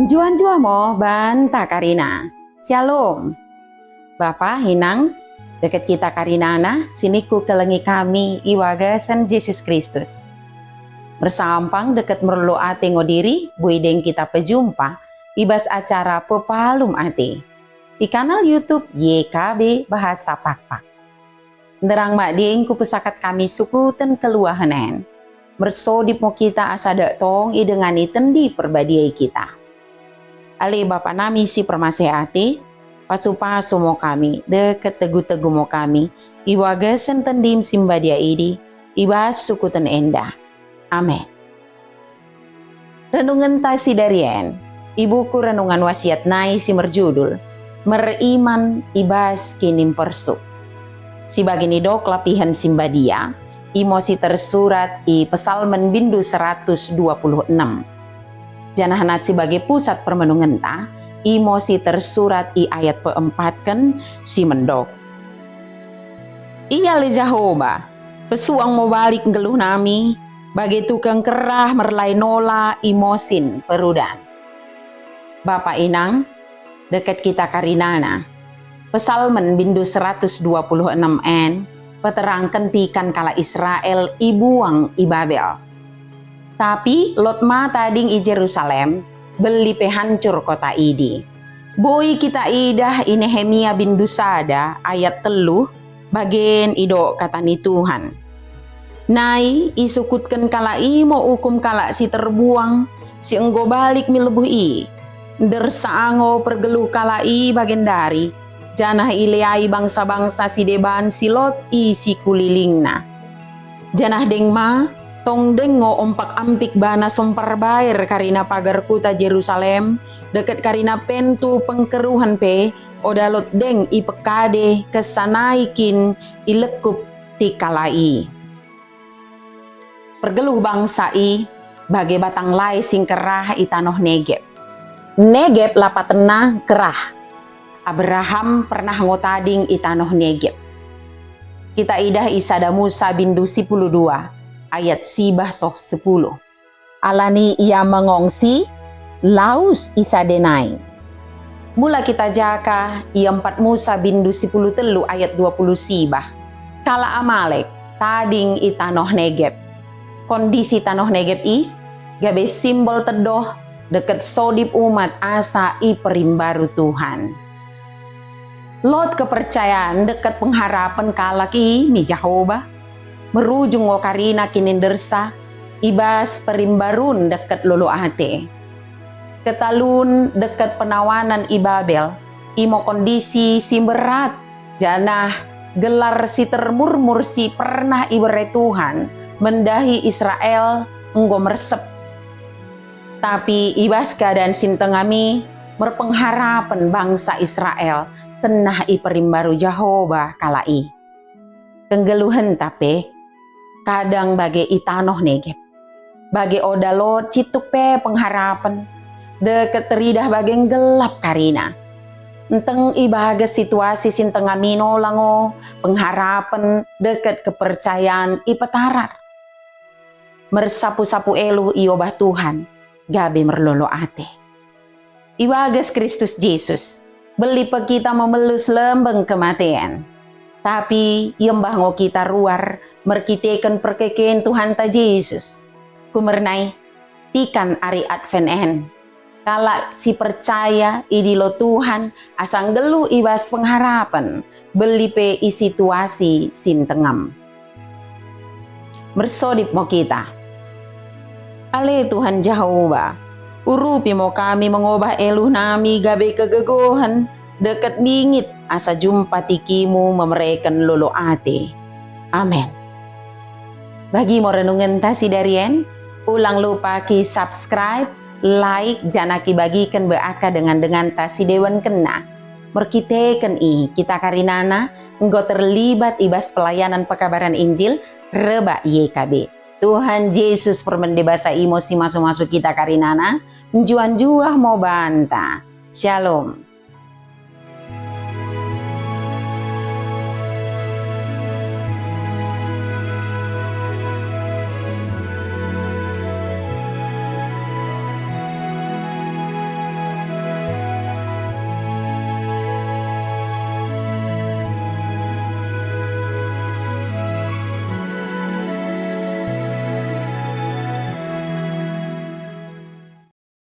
Juan mo banta Karina. Shalom. Bapa hinang dekat kita Karinana, siniku kelengi kami iwagasan Yesus Kristus. Bersampang dekat merlu ate ngodiri, buideng kita pejumpa, ibas acara pepalum ate. Di kanal YouTube YKB Bahasa Pakpak. Nderang mak dieng ku pesakat kami sukuten keluahanen. Mersodip mo kita asadak tong idengani tendi perbadiai kita. Ali Bapa nami si permasehati, pasu-pasu mo kami, deket tegu-tegu mo kami, iwagasan tendim simbadia idi, ibas sukutan endah. Amin. Renungan tasi darien, ibuku renungan wasiat nai si merjudul, meriman ibas kinim persuk. Si bagini dok lapihan simbadia, imosi tersurat i Pesalmen bindu 126. Janahanat sebagai pusat permenungan ta, imosi tersurat i ayat keempat kan si mendok. Iya le Jehovah, pesuang mau balik ngeluh nami, bagi tukang kerah merlai nola imosin perudan. Bapak inang, dekat kita Karinana, Pesalmen bindu 126n, peterangkan tikan kala Israel ibuang i Babel. Tapi Lot ma tading i Jerusalem, beli pehancur kota idi. Boy kita idah i Nehemia bin Dusada ayat teluh, bagian ido katani Tuhan. Nai isukutkan kala imo hukum kala si terbuang, si enggo balik milebuh i. Dersaango pergeluh kala i bagian dari, janah ileai bangsa-bangsa si deban si Lot i si kulilingna. Janah dengma, tong dengo ompak ampik bana sompar bair karina pagar kuta Jerusalem, dekat karina pentu pengkeruhan pe, odalot deng i pekade kesanaikin ilekup tikalai. Pergeluh bangsa i, bagai batang lai sing kerah i tanoh Negeb. Negeb lapatena kerah. Abraham pernah ngotading i tanoh Negeb. Kita idah isada Musa bindu 12. Ayat sibah soh 10. Alani ia mengongsi, laus isa denai. Mula kita jaka, ia 4 Musa bindu 10 telu ayat 20 sibah. Kala Amalek, tading i tanoh Negeb. Kondisi tanoh Negeb i, gabe simbol tedoh, deket sodip umat asa i perimbaru Tuhan. Lot kepercayaan dekat pengharapan kalak i mi Jehovah. Merujung o karina kinindersa, ibas perimbarun deket lulu ate. Ketalun deket penawanan i Babel, imo kondisi si berat, janah gelar si termurmur si pernah ibere Tuhan, mendahi Israel enggo mersep. Tapi ibas keadaan sintengami, merpengharapan bangsa Israel, kenah i perimbaru Jehovah kalai. Kenggeluhan tapi, kadang bagi itanoh Negeb, bagi odalot cituk pe pengharapan, deket teridah bagian gelap karina. Enteng ibaga situasi sintengamino lango, pengharapan deket kepercayaan ipetarar. Mersapu-sapu elu iobah Tuhan, gabe merlolo ate. Iwagas Kristus Yesus, beli pe kita memelus lembeng kematian. Tapi yembah ngo kita ruar, merkitekan perkeken Tuhan ta Yesus. Kumernai, tikan ari advent en. Kala si percaya idilo Tuhan, asang gelu ibas pengharapan, beli pe i situasi sintengam. Mersodip mo kita. Ale Tuhan Jehovah, urupi mo kami mengubah eluh nami gabe kegegohan, deket bingit asa jumpa tikimu memereken lolo ate. Amin. Bagi mo renungan tasi darien, ulang lupa ki subscribe, like, janaki bagikan beaka dengan tasi dewan kena. Merkiteken kita Karinana, enggo terlibat ibas pelayanan pekabaran Injil, reba YKB. Tuhan Yesus permendebasa emosi masuk-masuk kita Karinana, juan juah mau banta. Shalom.